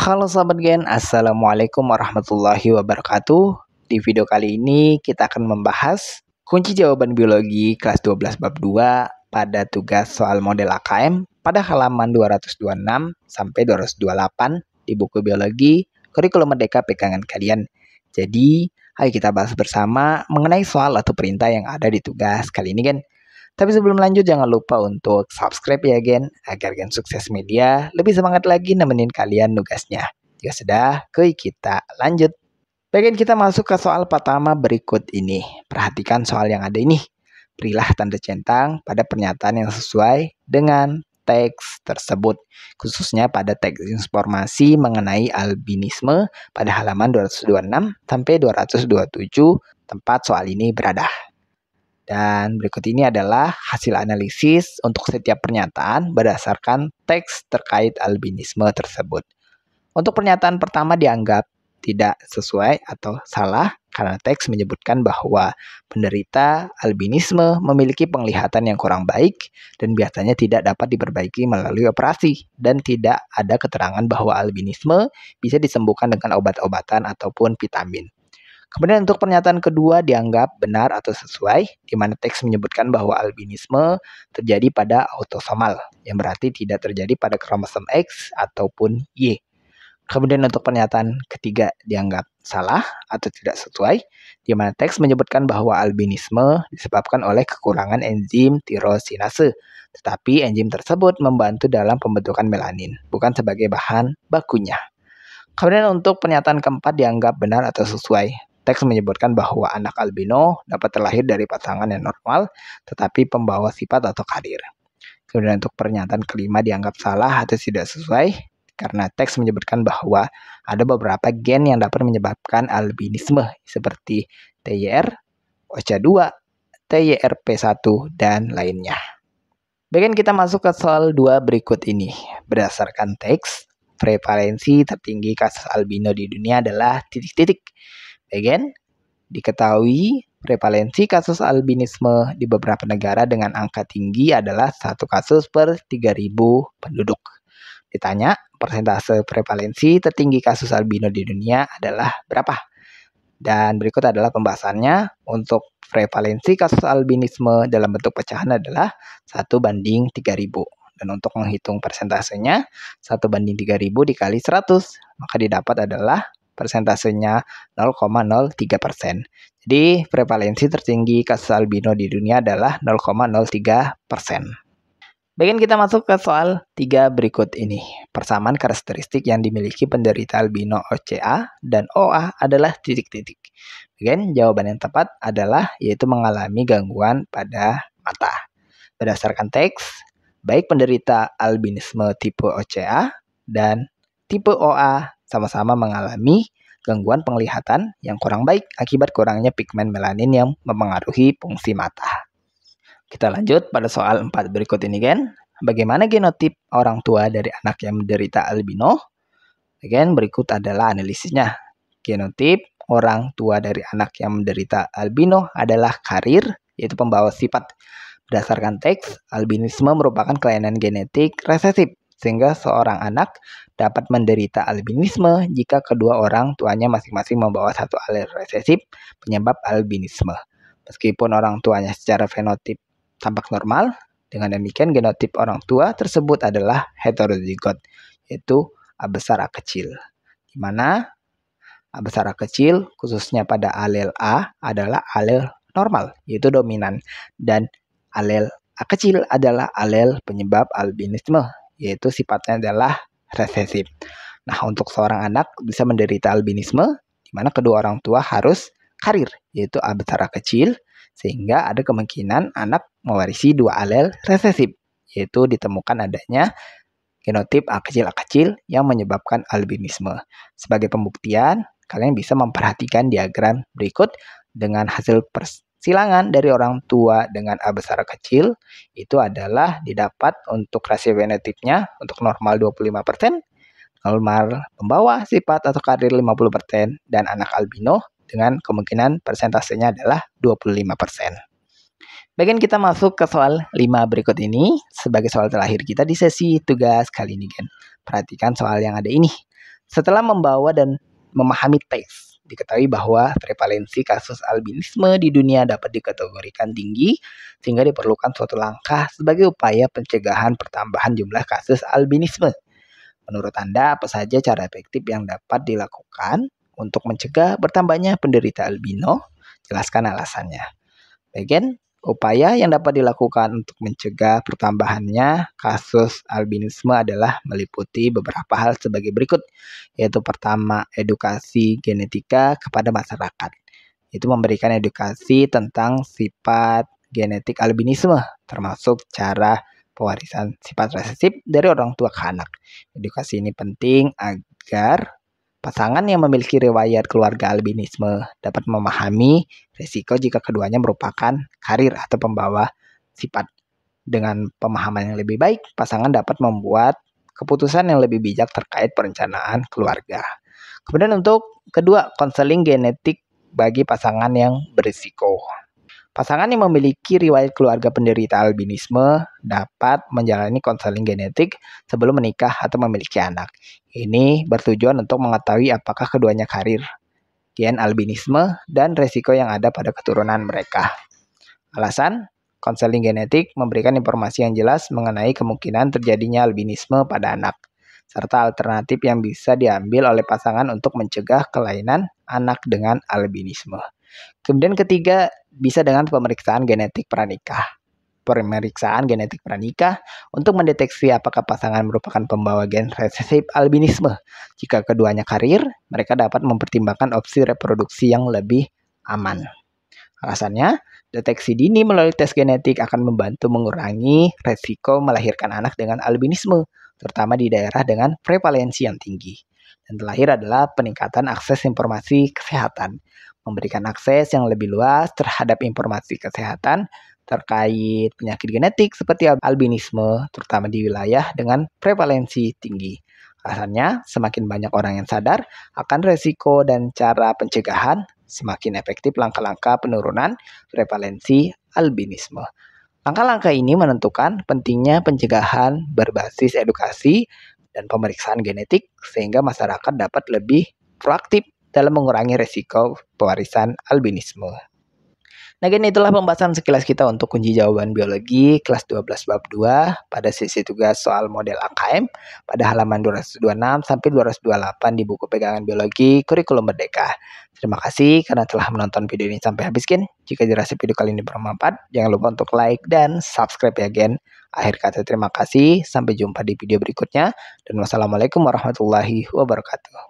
Halo sahabat Gen, Assalamualaikum warahmatullahi wabarakatuh. Di video kali ini kita akan membahas kunci jawaban biologi kelas 12 bab 2 pada tugas soal model AKM pada halaman 226 sampai 228 di buku biologi kurikulum merdeka pegangan kalian. Jadi, ayo kita bahas bersama mengenai soal atau perintah yang ada di tugas kali ini, Gen. Tapi sebelum lanjut, jangan lupa untuk subscribe ya, Gen, agar Gen Sukses Media lebih semangat lagi nemenin kalian nugasnya. Jika sudah, kita lanjut. Bagian kita masuk ke soal pertama berikut ini. Perhatikan soal yang ada ini. Berilah tanda centang pada pernyataan yang sesuai dengan teks tersebut, khususnya pada teks informasi mengenai albinisme pada halaman 226 sampai 227 tempat soal ini berada. Dan berikut ini adalah hasil analisis untuk setiap pernyataan berdasarkan teks terkait albinisme tersebut. Untuk pernyataan pertama dianggap tidak sesuai atau salah karena teks menyebutkan bahwa penderita albinisme memiliki penglihatan yang kurang baik dan biasanya tidak dapat diperbaiki melalui operasi, dan tidak ada keterangan bahwa albinisme bisa disembuhkan dengan obat-obatan ataupun vitamin. Kemudian untuk pernyataan kedua dianggap benar atau sesuai, di mana teks menyebutkan bahwa albinisme terjadi pada autosomal, yang berarti tidak terjadi pada kromosom X ataupun Y. Kemudian untuk pernyataan ketiga dianggap salah atau tidak sesuai, di mana teks menyebutkan bahwa albinisme disebabkan oleh kekurangan enzim tirosinase, tetapi enzim tersebut membantu dalam pembentukan melanin, bukan sebagai bahan bakunya. Kemudian untuk pernyataan keempat dianggap benar atau sesuai. Teks menyebutkan bahwa anak albino dapat terlahir dari pasangan yang normal, tetapi pembawa sifat atau karir. Kemudian untuk pernyataan kelima dianggap salah atau tidak sesuai, karena teks menyebutkan bahwa ada beberapa gen yang dapat menyebabkan albinisme, seperti TYR, OCA2, TYRP1, dan lainnya. Bagian kita masuk ke soal 2 berikut ini. Berdasarkan teks, prevalensi tertinggi kasus albino di dunia adalah titik-titik. Bagian diketahui prevalensi kasus albinisme di beberapa negara dengan angka tinggi adalah 1 kasus per 3.000 penduduk. Ditanya, persentase prevalensi tertinggi kasus albino di dunia adalah berapa? Dan berikut adalah pembahasannya. Untuk prevalensi kasus albinisme dalam bentuk pecahan adalah 1/3000. Dan untuk menghitung persentasenya, 1/3000 dikali 100, maka didapat adalah persentasenya 0,03%. Jadi prevalensi tertinggi kasus albino di dunia adalah 0,03%. Bagian kita masuk ke soal 3 berikut ini. Persamaan karakteristik yang dimiliki penderita albino OCA dan OA adalah titik-titik. Bagian jawaban yang tepat adalah yaitu mengalami gangguan pada mata. Berdasarkan teks, baik penderita albinisme tipe OCA dan tipe OA sama-sama mengalami gangguan penglihatan yang kurang baik akibat kurangnya pigmen melanin yang mempengaruhi fungsi mata. Kita lanjut pada soal 4 berikut ini, Gen. Bagaimana genotip orang tua dari anak yang menderita albino? Gen, berikut adalah analisisnya. Genotip orang tua dari anak yang menderita albino adalah karir, yaitu pembawa sifat. Berdasarkan teks, albinisme merupakan kelainan genetik resesif, sehingga seorang anak dapat menderita albinisme jika kedua orang tuanya masing-masing membawa satu alel resesif penyebab albinisme. Meskipun orang tuanya secara fenotip tampak normal, dengan demikian genotip orang tua tersebut adalah heterozigot, yaitu A besar A kecil, di mana A besar A kecil khususnya pada alel A adalah alel normal, yaitu dominan, dan alel A kecil adalah alel penyebab albinisme, yaitu sifatnya adalah resesif. Nah, untuk seorang anak bisa menderita albinisme, di mana kedua orang tua harus karir, yaitu A besar A kecil, sehingga ada kemungkinan anak mewarisi 2 alel resesif, yaitu ditemukan adanya genotip A kecil yang menyebabkan albinisme. Sebagai pembuktian, kalian bisa memperhatikan diagram berikut dengan hasil persilangan dari orang tua dengan A besar A kecil itu adalah didapat untuk rasio genotipnya untuk normal 25%, normal pembawa sifat atau karir 50%, dan anak albino dengan kemungkinan persentasenya adalah 25%. Bagian kita masuk ke soal 5 berikut ini sebagai soal terakhir kita di sesi tugas kali ini, Gen. Perhatikan soal yang ada ini. Setelah membawa dan memahami teks, diketahui bahwa prevalensi kasus albinisme di dunia dapat dikategorikan tinggi, sehingga diperlukan suatu langkah sebagai upaya pencegahan pertambahan jumlah kasus albinisme. Menurut Anda, apa saja cara efektif yang dapat dilakukan untuk mencegah bertambahnya penderita albino? Jelaskan alasannya. Bagian upaya yang dapat dilakukan untuk mencegah pertambahannya kasus albinisme adalah meliputi beberapa hal sebagai berikut, yaitu pertama, edukasi genetika kepada masyarakat. Itu memberikan edukasi tentang sifat genetik albinisme, termasuk cara pewarisan sifat resesif dari orang tua ke anak. Edukasi ini penting agar pasangan yang memiliki riwayat keluarga albinisme dapat memahami risiko jika keduanya merupakan karir atau pembawa sifat. Dengan pemahaman yang lebih baik, pasangan dapat membuat keputusan yang lebih bijak terkait perencanaan keluarga. Kemudian untuk kedua, konseling genetik bagi pasangan yang berisiko. Pasangan yang memiliki riwayat keluarga penderita albinisme dapat menjalani konseling genetik sebelum menikah atau memiliki anak. Ini bertujuan untuk mengetahui apakah keduanya karir, gen albinisme, dan risiko yang ada pada keturunan mereka. Alasan, konseling genetik memberikan informasi yang jelas mengenai kemungkinan terjadinya albinisme pada anak, serta alternatif yang bisa diambil oleh pasangan untuk mencegah kelainan anak dengan albinisme. Kemudian ketiga, bisa dengan pemeriksaan genetik pranikah. Pemeriksaan genetik pranikah untuk mendeteksi apakah pasangan merupakan pembawa gen resesif albinisme. Jika keduanya karir, mereka dapat mempertimbangkan opsi reproduksi yang lebih aman. Alasannya, deteksi dini melalui tes genetik akan membantu mengurangi resiko melahirkan anak dengan albinisme, terutama di daerah dengan prevalensi yang tinggi. Dan terakhir adalah peningkatan akses informasi kesehatan. Memberikan akses yang lebih luas terhadap informasi kesehatan terkait penyakit genetik seperti albinisme, terutama di wilayah dengan prevalensi tinggi. Alasannya, semakin banyak orang yang sadar akan resiko dan cara pencegahan, semakin efektif langkah-langkah penurunan prevalensi albinisme. Langkah-langkah ini menentukan pentingnya pencegahan berbasis edukasi dan pemeriksaan genetik sehingga masyarakat dapat lebih proaktif dalam mengurangi resiko pewarisan albinisme. Nah, itulah pembahasan sekilas kita untuk kunci jawaban biologi kelas 12 bab 2 pada sesi tugas soal model AKM pada halaman 226 sampai 228 di buku pegangan biologi kurikulum merdeka. Terima kasih karena telah menonton video ini sampai habis, Gen. Jika dirasa video kali ini bermanfaat, jangan lupa untuk like dan subscribe ya, Gen. Akhir kata terima kasih, sampai jumpa di video berikutnya, dan wassalamualaikum warahmatullahi wabarakatuh.